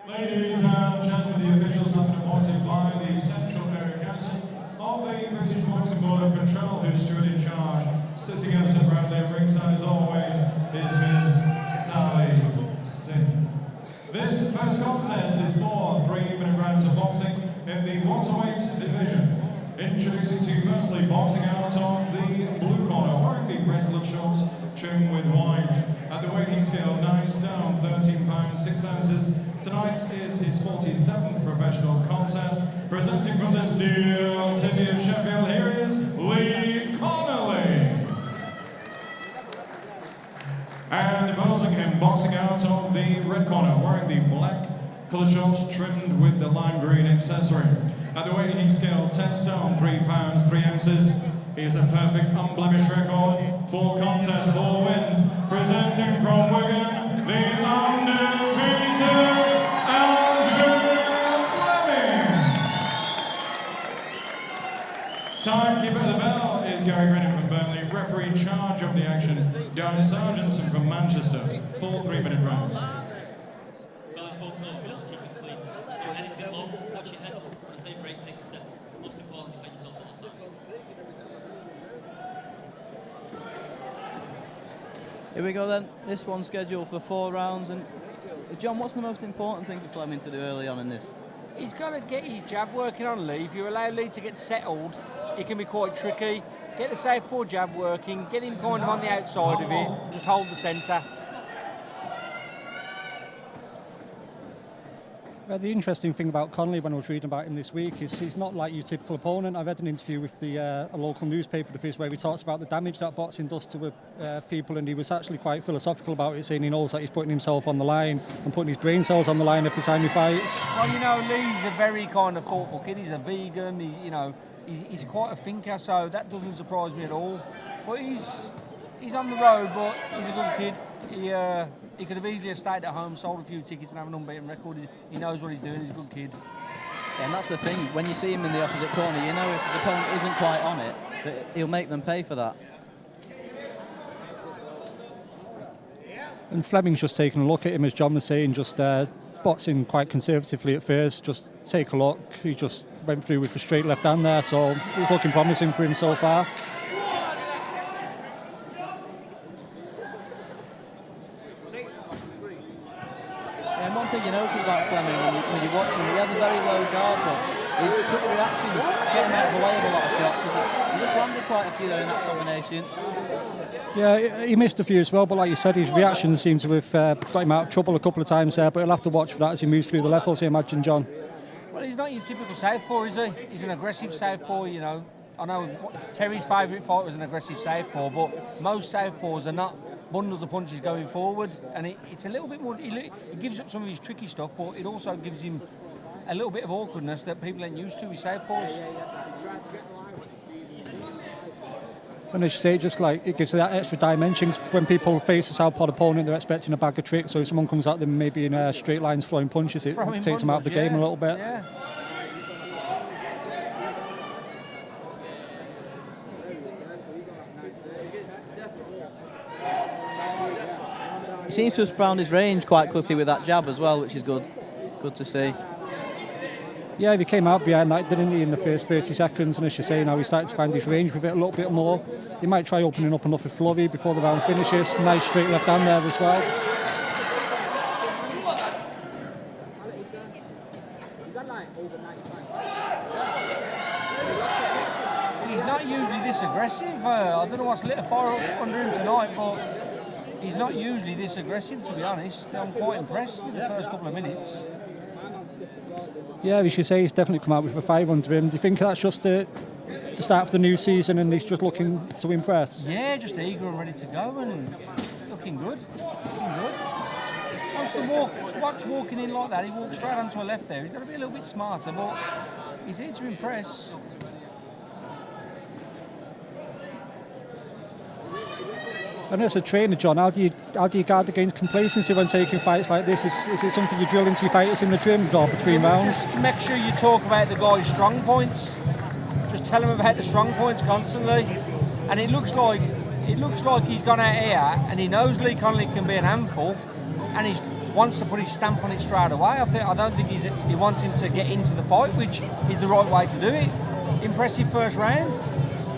Ladies and gentlemen, the officials have been appointed by the Central Area Council of the British Boxing Board of Control, who stood in charge. Sitting ever so proudly at ringside as always is Ms. Sally Singh. This first contest is for 3-minute rounds of boxing in the welterweight division. Introducing to you firstly, boxing out of the blue corner, wearing the red coloured shorts trimmed with white. At the weight scale, 9 stone, 13 pounds, 6 ounces. Tonight is his 47th professional contest. Presenting from the steel city of Sheffield, here is Lee Connelly. And opposing him, boxing out of the red corner, wearing the black coloured shorts trimmed with the lime green accessory. At the weight scale, 10 stone, 3 pounds, 3 ounces. He has a perfect, unblemished record, 4 contests, 4 wins. Presenting from Wigan, the undefeated Fleming. Timekeeper at the bell is Gary Grennan from Burnley. Referee in charge of the action, Darren Sargentson from Manchester. 4 3-minute rounds. Guys, both fields, keep it clean. Don't do anything low, watch your heads. When I say break, take a step. Most important, defend yourself at all times. Here we go then. This one's scheduled for 4 rounds. And John, what's the most important thing for Fleming to do early on in this? He's got to get his jab working on Lee. If you allow Lee to get settled, it can be quite tricky. Get the southpaw jab working, get him kind of on the outside of it, just hold the centre. The interesting thing about Connelly when I was reading about him this week is he's not like your typical opponent. I read an interview with a local newspaper of his where he talks about the damage that boxing does to people, and he was actually quite philosophical about it, saying he knows that he's putting himself on the line and putting his brain cells on the line every time he fights. Well, you know, Lee's a very kind of thoughtful kid. He's a vegan, he's quite a thinker, so that doesn't surprise me at all. But he's on the road, but he's a good kid. He could have easily stayed at home, sold a few tickets and have an unbeaten record. He knows what he's doing, he's a good kid. Yeah, and that's the thing, when you see him in the opposite corner, you know if the opponent isn't quite on it, that he'll make them pay for that. And Fleming's just taking a look at him, as John was saying, just boxing quite conservatively at first. Just take a look. He just went through with the straight left hand there, so it's looking promising for him so far. And one thing you notice about Fleming when you watch him, he has a very low guard, but his quick reactions get him out of the way of a lot of shots. He just landed quite a few there in that combination. Yeah, he missed a few as well, but like you said, his reactions seem to have got him out of trouble a couple of times there, but he'll have to watch for that as he moves through the levels, I imagine, John. Well, he's not your typical southpaw, is he? He's an aggressive southpaw, you know. I know Terry's favourite fight was an aggressive southpaw, but most southpaws are not bundles of punches going forward, and it's a little bit more. He gives up some of his tricky stuff, but it also gives him a little bit of awkwardness that people ain't used to with southpaws. And as you say, just like it gives that extra dimension. When people face a southpaw opponent, they're expecting a bag of tricks, so if someone comes at them maybe in straight lines throwing punches, it takes them out of the game a little bit. Yeah. He seems to have found his range quite quickly with that jab as well, which is good. Good to see. Yeah, he came out behind that, didn't he, in the first 30 seconds, and as you say, now he's starting to find his range with it a little bit more. He might try opening up enough with flurry before the round finishes. Nice straight left hand there as well. He's not usually this aggressive. I don't know what's lit a fire up under him tonight, but he's not usually this aggressive, to be honest. I'm quite impressed with the first couple of minutes. Yeah, we should say he's definitely come out with a 5 under him. Do you think that's just the start of the new season and he's just looking to impress? Yeah, just eager and ready to go and looking good. Looking good. Once walking in like that, he walks straight onto a left there. He's got to be a little bit smarter, but he's here to impress. And as a trainer, John, how do you guard against complacency when taking fights like this? Is it something you drill into your fighters in the gym or between rounds? Just make sure you talk about the guy's strong points. Just tell him about the strong points constantly. And it looks like he's gone out here and he knows Lee Connelly can be an handful, and wants to put his stamp on it straight away. I don't think he wants him to get into the fight, which is the right way to do it. Impressive first round.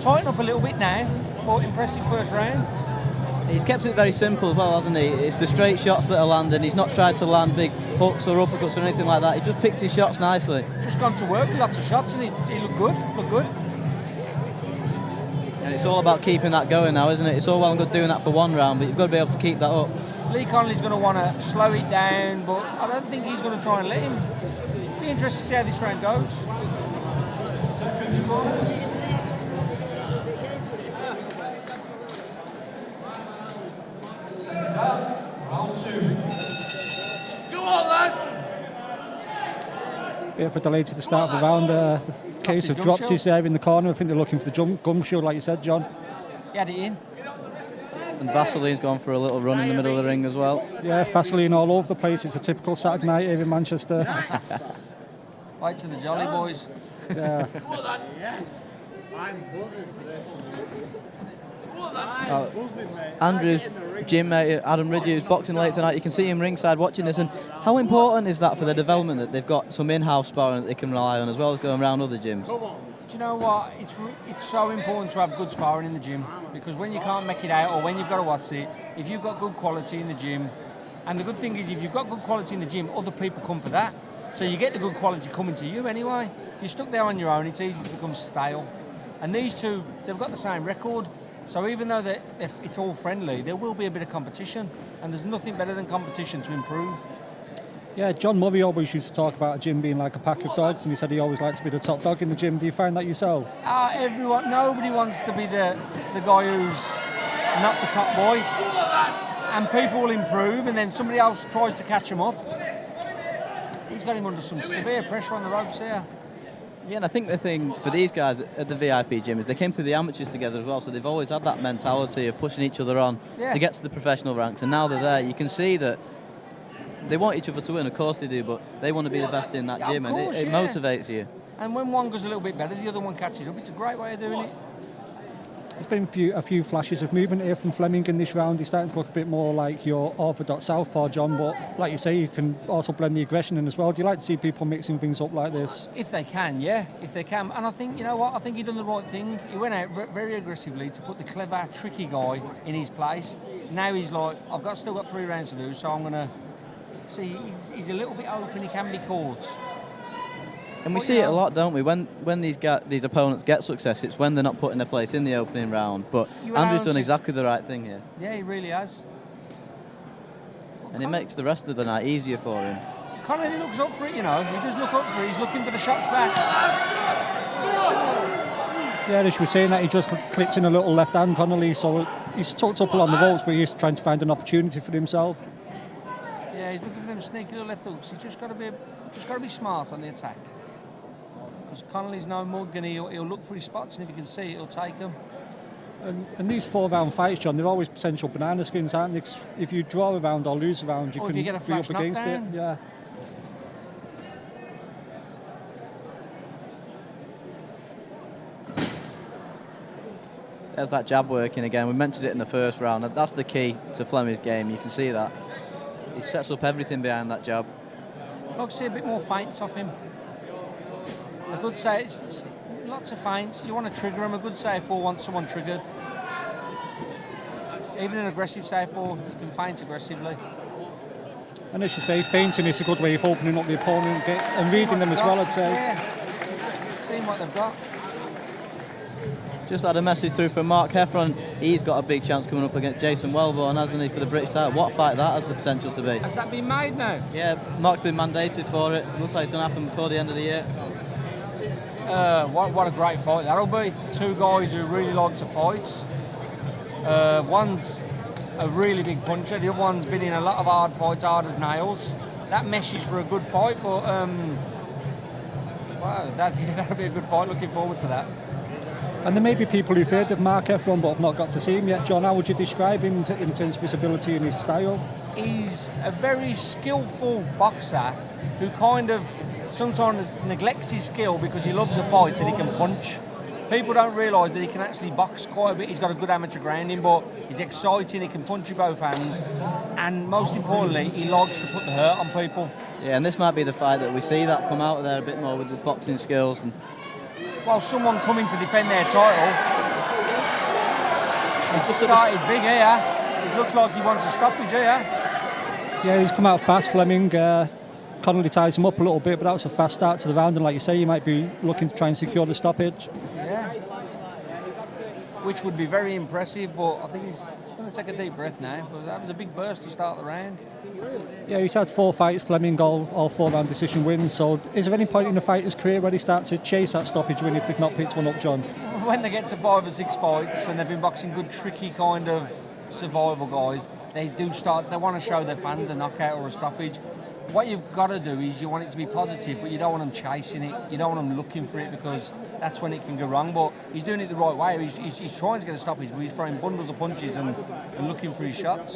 Tighten up a little bit now, but impressive first round. He's kept it very simple as well, hasn't he? It's the straight shots that are landing. He's not tried to land big hooks or uppercuts or anything like that. He just picked his shots nicely. Just gone to work with lots of shots, and he looked good. And it's all about keeping that going now, isn't it? It's all well and good doing that for one round, but you've got to be able to keep that up. Lee Connelly's going to want to slow it down, but I don't think he's going to try and let him. Be interested to see how this round goes. Round 2. Go on, lad! Bit of a delay to the start of the round. The case of drops his there in the corner. I think they're looking for the gum shield, like you said, John. He had it in. And Vaseline's gone for a little run in the middle of the ring as well. Yeah, Vaseline all over the place. It's a typical Saturday night here in Manchester. Right to the Jolly Boys. Yeah. Yes. I'm Andrew's gym mate, Adam Ridgew's boxing late tonight. You can see him ringside watching this. And how important is that for their development that they've got some in-house sparring that they can rely on as well as going around other gyms? Do you know what? It's so important to have good sparring in the gym, because when you can't make it out or when you've got to watch it, if you've got good quality in the gym, and the good thing is if you've got good quality in the gym, other people come for that. So you get the good quality coming to you anyway. If you're stuck there on your own, it's easy to become stale. And these two, they've got the same record. So even though it's all friendly, there will be a bit of competition. And there's nothing better than competition to improve. Yeah, John Murray always used to talk about a gym being like a pack of dogs, and he said he always liked to be the top dog in the gym. Do you find that yourself? Nobody wants to be the guy who's not the top boy. And people will improve, and then somebody else tries to catch him up. He's got him under some severe pressure on the ropes here. Yeah, and I think the thing for these guys at the VIP gym is they came through the amateurs together as well, so they've always had that mentality of pushing each other on to get to the professional ranks, and now they're there. You can see that they want each other to win, of course they do, but they want to be the best in that gym, and it motivates you. And when one goes a little bit better, the other one catches up. It's a great way of doing it. There's been a few flashes of movement here from Fleming in this round. He's starting to look a bit more like your orthodox southpaw, John, but like you say, you can also blend the aggression in as well. Do you like to see people mixing things up like this? If they can, yeah, if they can. And I think, you know what, I think he done the right thing. He went out very aggressively to put the clever, tricky guy in his place. Now he's like, still got 3 rounds to do, so I'm going to see. He's a little bit open, he can be caught. And we see it a lot, don't we? When these opponents get success, it's when they're not putting their place in the opening round. But Andrew's done exactly the right thing here. Yeah, he really has. And it makes the rest of the night easier for him. Connelly looks up for it, you know. He does look up for it. He's looking for the shots back. Yeah, as we were saying that he just clipped in a little left hand, Connelly, so he's tucked up along the ropes, but he's trying to find an opportunity for himself. Yeah, he's looking for them sneaky little left hooks. He's just got to be smart on the attack. Because Connelly's no mug, and he'll look for his spots, and if he can see it, he'll take them. And these 4-round fights, John, they're always potential banana skins, aren't they? If you draw a round or lose a round, you can be up against it. Yeah. There's that jab working again. We mentioned it in the first round. That's the key to Fleming's game. You can see that. He sets up everything behind that jab. I'd like to see a bit more feints off him. A good say, it's lots of feints. You want to trigger him. A good southpaw wants someone triggered. Even an aggressive southpaw, you can feint aggressively. And as you say, feinting is a good way of opening up the opponent and reading them as well, I'd say. Yeah. Seeing what they've got. Just had a message through from Mark Heffron. He's got a big chance coming up against Jason Wellborn, hasn't he, for the British title? What fight that has the potential to be? Has that been made now? Yeah, Mark's been mandated for it. Looks like it's going to happen before the end of the year. What a great fight that'll be. 2 guys who really like to fight. One's a really big puncher, the other one's been in a lot of hard fights, hard as nails. That meshes for a good fight, but wow, that'll be a good fight. Looking forward to that. And there may be people who've heard of Mark Heffron but have not got to see him yet. John, how would you describe him in terms of his ability and his style? He's a very skillful boxer who kind of sometimes neglects his skill because he loves a fight and he can punch. people don't realise that he can actually box quite a bit. He's got a good amateur grounding, but he's exciting. He can punch with both hands, and most importantly, he likes to put the hurt on people. Yeah, and this might be the fight that we see that come out of there a bit more with the boxing skills. And While someone coming to defend their title, he's started big here. It looks like he wants a stoppage here. Yeah, he's come out fast, Fleming. Connelly ties him up a little bit, but that was a fast start to the round, and like you say, he might be looking to try and secure the stoppage. Yeah. Which would be very impressive, but I think he's going to take a deep breath now. But that was a big burst to start the round. Yeah, he's had 4 fights, Fleming, all 4-round decision wins. So is there any point in a fighter's career where they start to chase that stoppage win if they've not picked one up, John? When they get to 5 or 6 fights and they've been boxing good, tricky kind of survival guys, they want to show their fans a knockout or a stoppage. What you've got to do is you want it to be positive, but you don't want them chasing it. You don't want them looking for it, because that's when it can go wrong. But he's doing it the right way. He's trying to get a stoppage, but he's throwing bundles of punches and looking for his shots.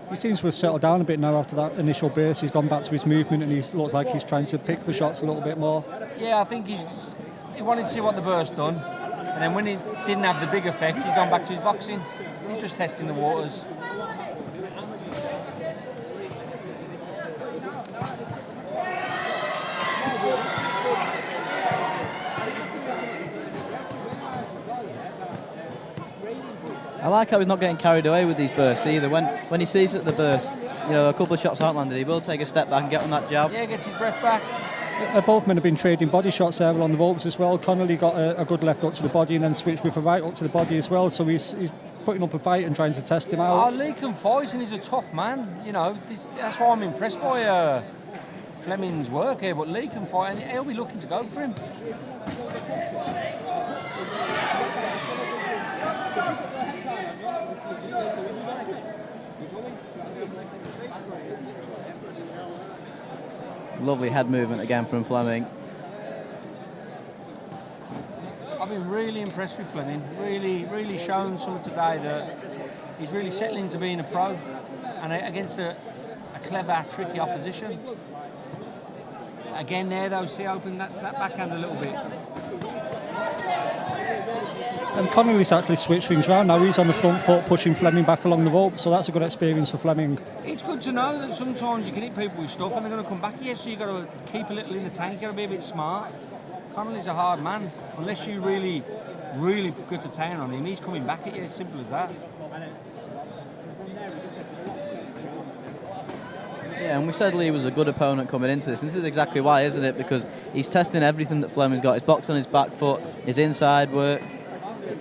He seems to have settled down a bit now after that initial burst. He's gone back to his movement, and he looks like he's trying to pick the shots a little bit more. Yeah, I think he wanted to see what the burst done, and then when it didn't have the big effect, he's gone back to his boxing. He's just testing the waters. I like how he's not getting carried away with these bursts either. When he sees that the burst, a couple of shots aren't landed, he will take a step back and get on that jab. Yeah, gets his breath back. Both men have been trading body shots there along the ropes as well. Connelly got a good left hook to the body and then switched with a right hook to the body as well. So he's putting up a fight and trying to test him out. Lee can fight, and he's a tough man. That's why I'm impressed by Fleming's work here. But Lee can fight, and he'll be looking to go for him. Lovely head movement again from Fleming. I've been really impressed with Fleming. Really shown some today that he's really settling into being a pro, and against a clever, tricky opposition. Again there though, see, open that backhand a little bit. And Connelly's actually switched things around. Now he's on the front foot pushing Fleming back along the rope, so that's a good experience for Fleming. It's good to know that sometimes you can hit people with stuff and they're going to come back here, so you've got to keep a little in the tank, you've got to be a bit smart. Connelly's a hard man. Unless you really go to town on him, he's coming back at you, as simple as that. Yeah, and we said Lee was a good opponent coming into this, and this is exactly why, isn't it? Because he's testing everything that Fleming's got. His box on his back foot, his inside work.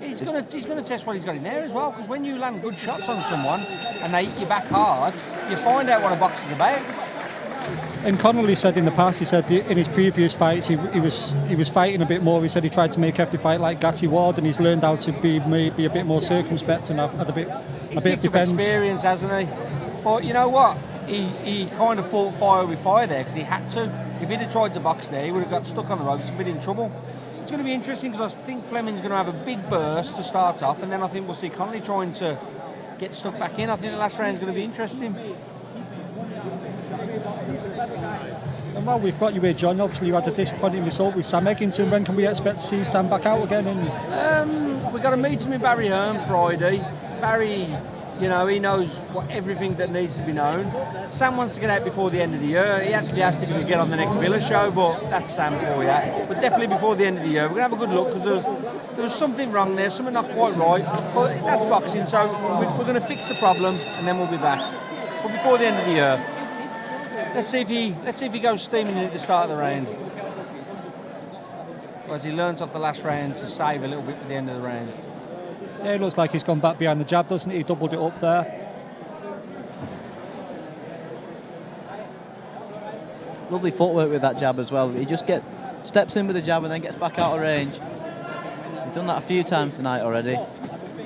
He's going to test what he's got in there as well, because when you land good shots on someone and they hit you back hard, you find out what a box is about. And Connelly said in the past, he said in his previous fights he was fighting a bit more. He said he tried to make every fight like Gatti Ward, and he's learned how to be maybe a bit more circumspect and have a bit of defence. Experience, hasn't he? But you know what? He kind of fought fire with fire there because he had to. If he'd have tried to box there, he would have got stuck on the ropes and been in trouble. It's going to be interesting because I think Fleming's going to have a big burst to start off, and then I think we'll see Connelly trying to get stuck back in. I think the last round is going to be interesting. And while we've got you here, John, obviously you had a disappointing result with Sam Eggington. When can we expect to see Sam back out again? We've got a meeting with Barry Hearn Friday. Barry, he knows everything that needs to be known. Sam wants to get out before the end of the year. He actually asked if he could get on the next Villa show, but that's Sam for you. But definitely before the end of the year. We're going to have a good look, because there was something wrong there, something not quite right. But that's boxing, so we're going to fix the problem and then we'll be back. But before the end of the year, let's see if he goes steaming in at the start of the round. Or as he learns off the last round to save a little bit for the end of the round. Yeah, it looks like he's gone back behind the jab, doesn't he? He doubled it up there. Lovely footwork with that jab as well. He just steps in with the jab and then gets back out of range. He's done that a few times tonight already.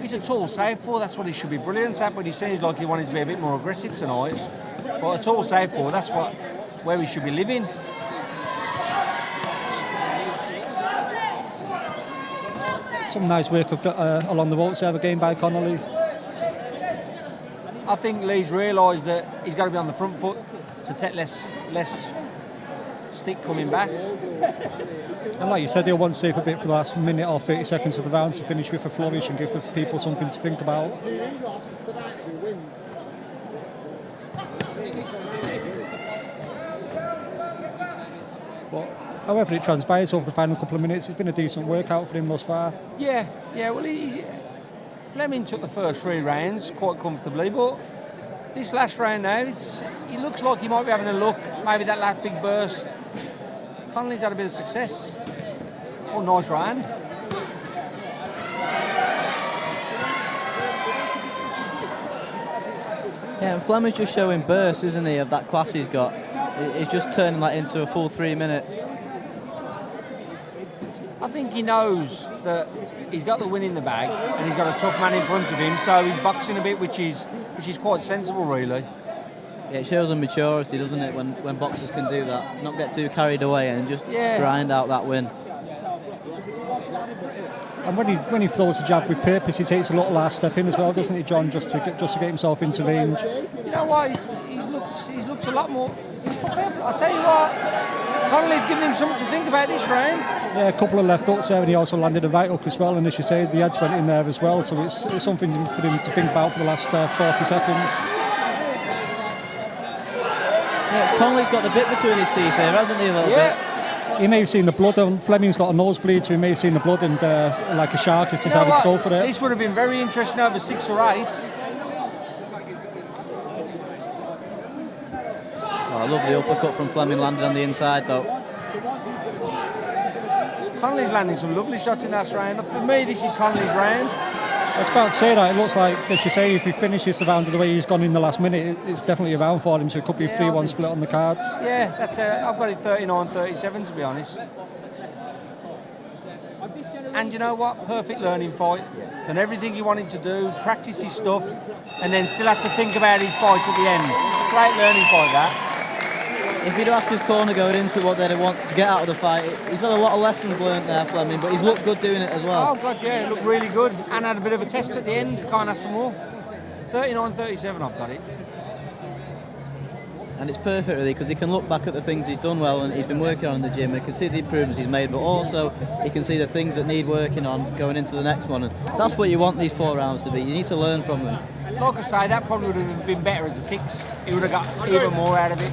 He's a tall southpaw, that's what he should be brilliant at, but he seems like he wanted to be a bit more aggressive tonight. But a tall southpaw, that's where he should be living. Some nice work along the ropes there again by Connelly. I think Lee's realised that he's got to be on the front foot to take less stick coming back. And like you said, he'll want to save a bit for the last minute or 30 seconds of the round to finish with a flourish and give the people something to think about. But however it transpires over the final couple of minutes, it's been a decent workout for him thus far. Yeah. Well, Fleming took the first 3 rounds quite comfortably, but this last round now, he looks like he might be having a look. Maybe that last big burst. Connelly's had a bit of success. Oh, nice round. Yeah, and Fleming's just showing bursts, isn't he, of that class he's got. He's just turning that into a full 3 minutes. I think he knows that he's got the win in the bag and he's got a tough man in front of him, so he's boxing a bit, which is quite sensible, really. Yeah, it shows a maturity, doesn't it, when boxers can do that, not get too carried away and just grind out that win. And when he throws a jab with purpose, he takes a little last step in as well, doesn't he, John, just to get himself into range. You know what? He's looked a lot more. I'll tell you what, Connelly's given him something to think about this round. Yeah, a couple of left hooks there, and he also landed a right hook as well. And as you say, the heads went in there as well, so it's something for him to think about for the last 40 seconds. Yeah, Connelly's got the bit between his teeth here, hasn't he, a little bit? He may have seen the blood, and Fleming's got a nosebleed, so he may have seen the blood, and like a shark has decided to go for it. This would have been very interesting over 6 or 8. Oh, lovely uppercut from Fleming, landed on the inside though. Connelly's landing some lovely shots in that round. For me, this is Connelly's round. I was about to say that. It looks like, as you say, if he finishes the round the way he's gone in the last minute, it's definitely a round for him, so it could be a 3-1 split on the cards. Yeah, I've got it 39-37 to be honest. And you know what? Perfect learning fight. Done everything he wanted to do, practice his stuff, and then still have to think about his fight at the end. Great learning fight, that. If he'd asked his corner going into what they'd want to get out of the fight, he's had a lot of lessons learned there, Fleming, but he's looked good doing it as well. Oh God, yeah, it looked really good, and had a bit of a test at the end. Can't ask for more. 39-37, I've got it. And it's perfect really, because he can look back at the things he's done well and he's been working on in the gym. He can see the improvements he's made, but also he can see the things that need working on going into the next one. And that's what you want these 4 rounds to be. You need to learn from them. Like I say, that probably would have been better as a 6. He would have got even more out of it.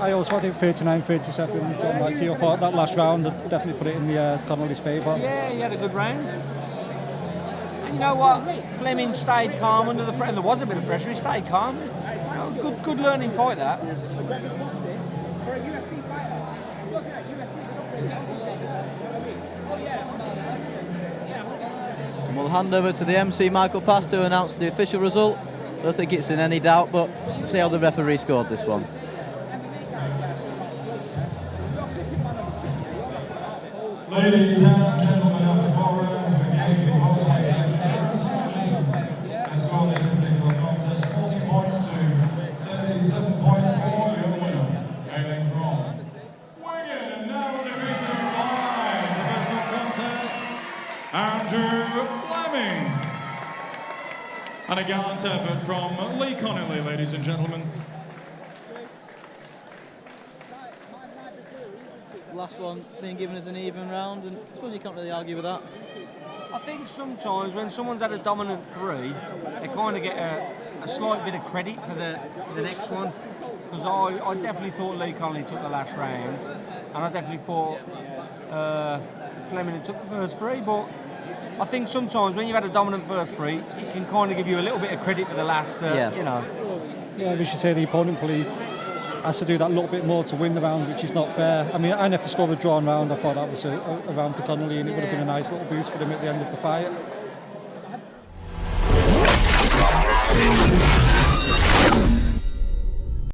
I also had it 39-37, John, like you. I thought that last round had definitely put it in the Connelly's favour. Yeah, he had a good round. And you know what? Fleming stayed calm under the pressure. There was a bit of pressure, he stayed calm. You know, good learning fight, that. And we'll hand over to the MC, Michael Pass, to announce the official result. I don't think it's in any doubt, but see how the referee scored this one. Ladies and gentlemen, after 4 rounds of engaging post-fight session, the score is a single contest, 40 points to 37 points for your winner, hailing from Wigan, and now defeating by professional contest, Andrew Fleming. And a gallant effort from Lee Connelly, ladies and gentlemen. Last one being given as an even round, and I suppose you can't really argue with that. I think sometimes when someone's had a dominant 3, they kind of get a slight bit of credit for the next one. Because I definitely thought Lee Connelly took the last round, and I definitely thought Fleming took the first 3. But I think sometimes when you've had a dominant first 3, it can kind of give you a little bit of credit for the last. You know. Yeah, we should say the opponent probably has to do that a little bit more to win the round, which is not fair. I mean, I never scored a drawn round. I thought that was a round for Connelly, and it would have been a nice little boost for him at the end of the fight.